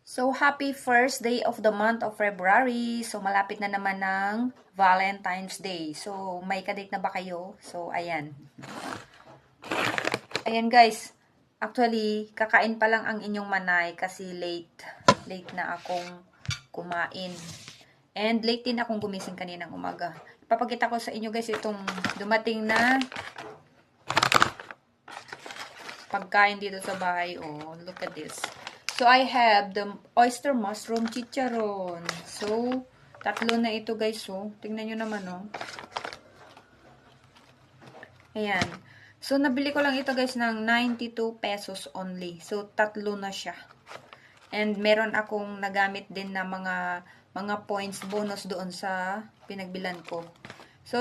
So, happy first day of the month of February. So, malapit na naman ng Valentine's Day. So, may kadate na ba kayo? So, ayan. Ayan guys. Actually, kakain pa lang ang inyong manay kasi late. Late na akong kumain. And late din akong gumising kaninang umaga. Ipapakita ko sa inyo guys itong dumating na pagkain dito sa bahay. Oh, look at this. So, I have the oyster mushroom chicharon. So, tatlo na ito guys. So, tingnan nyo naman oh. Ayan. So, nabili ko lang ito guys ng 92 pesos only. So, tatlo na siya. And meron akong nagamit din na mga points bonus doon sa pinagbilan ko. So,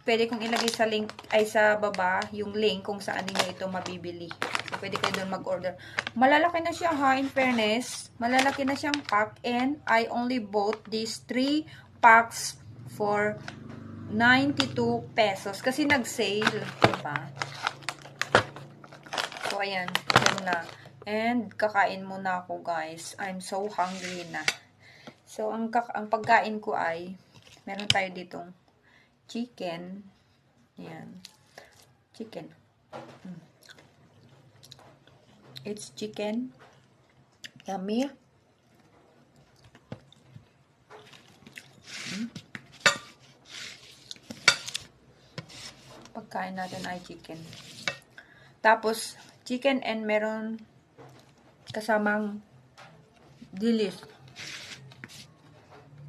pwede kong ilagay sa link ay sa baba yung link kung saan niyo ito mabibili. So, pwede kayo doon mag-order. Malalaki na siya ha, in fairness. Malalaki na siyang pack and I only bought these 3 packs for 92 pesos. Kasi nag-sale. Diba? So, ayan. Ayan na. And, kakain muna ako guys. I'm so hungry na. So, ang pagkain ko ay, meron tayo ditong chicken. Ayan. Chicken. It's chicken. Yummy. Pagkain natin ay chicken. Tapos, chicken and meron kasamang dilis.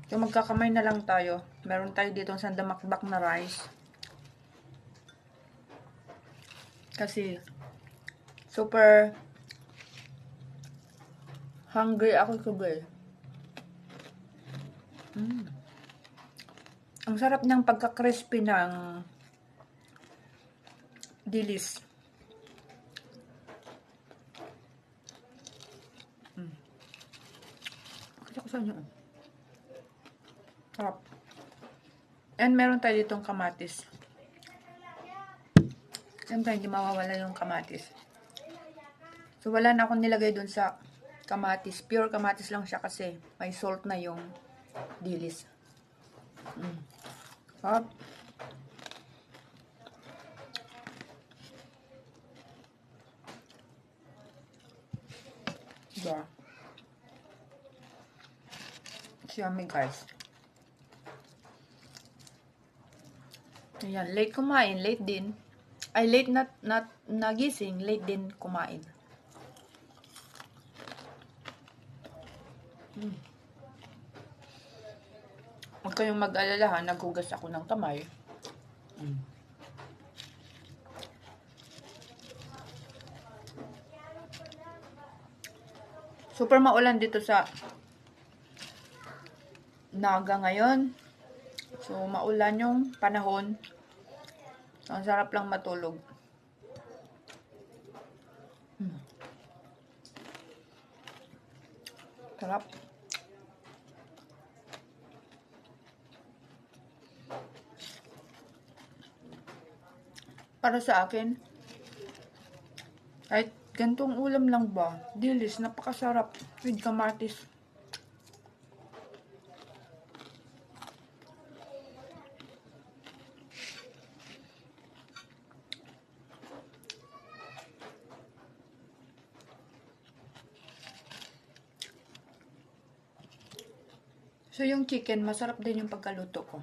So, magkakamay na lang tayo. Meron tayo dito sa damakbak na rice. Kasi, super hungry ako today. Ang sarap ng pagka-crispy ng dilis. Kasi ko sa inyo. Sarap. And meron tayo ditong kamatis. Siyempre, hindi mawawala yung kamatis. So, wala na akong nilagay dun sa kamatis. Pure kamatis lang siya kasi may salt na yung dilis. Sarap. Diba? It's yummy guys. Ayan, late kumain, late din. Ay, late not nagising, late din kumain. Huwag kayong mag-alala ha, naghugas ako ng kamay. Super maulan dito sa Naga ngayon. So, maulan yung panahon. So, ang sarap lang matulog. Sarap. Para sa akin, kahit gantong ulam lang ba, dilis, napakasarap with kamatis. So, yung chicken, masarap din yung pagkaluto ko.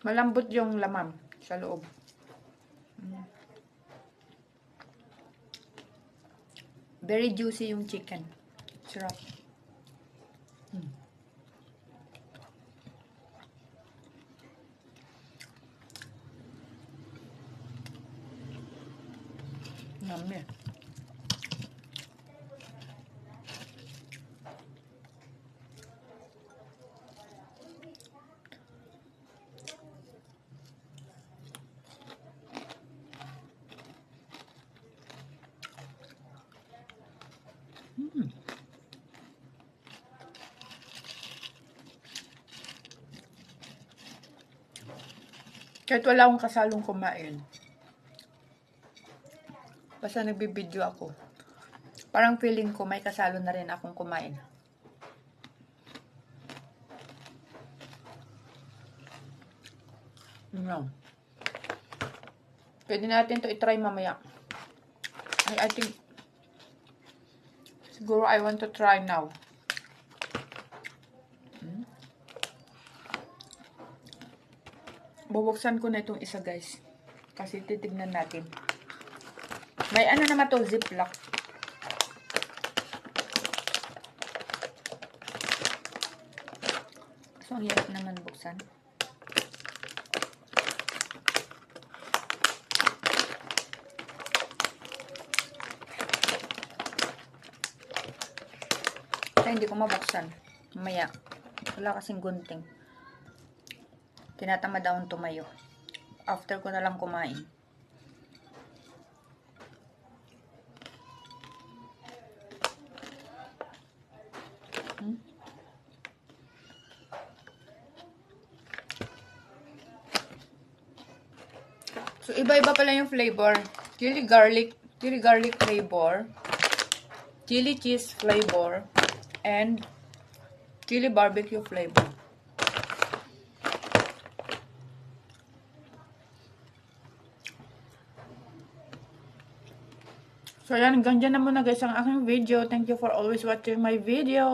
Malambot yung laman sa loob. Very juicy yung chicken. Sarap. Yummy. Kahit wala akong kasalong kumain, Basta nagbibideo ako. Parang feeling ko may kasalo na rin akong kumain. No. Pwede natin to i-try mamaya. I think siguro I want to try now. Bubuksan ko na itong isa, guys. Kasi titignan natin. May ano naman to, ziplock. So, ang hirap naman buksan. Kaya hindi ko mabuksan. Mamaya. Wala kasing gunting. Tinatamad akong tumayo. After ko na lang kumain. So, iba-iba pala yung flavor. Chili garlic flavor, chili cheese flavor, and chili barbecue flavor. So, yan. Hanggang dyan na muna guys ang aking video. Thank you for always watching my video.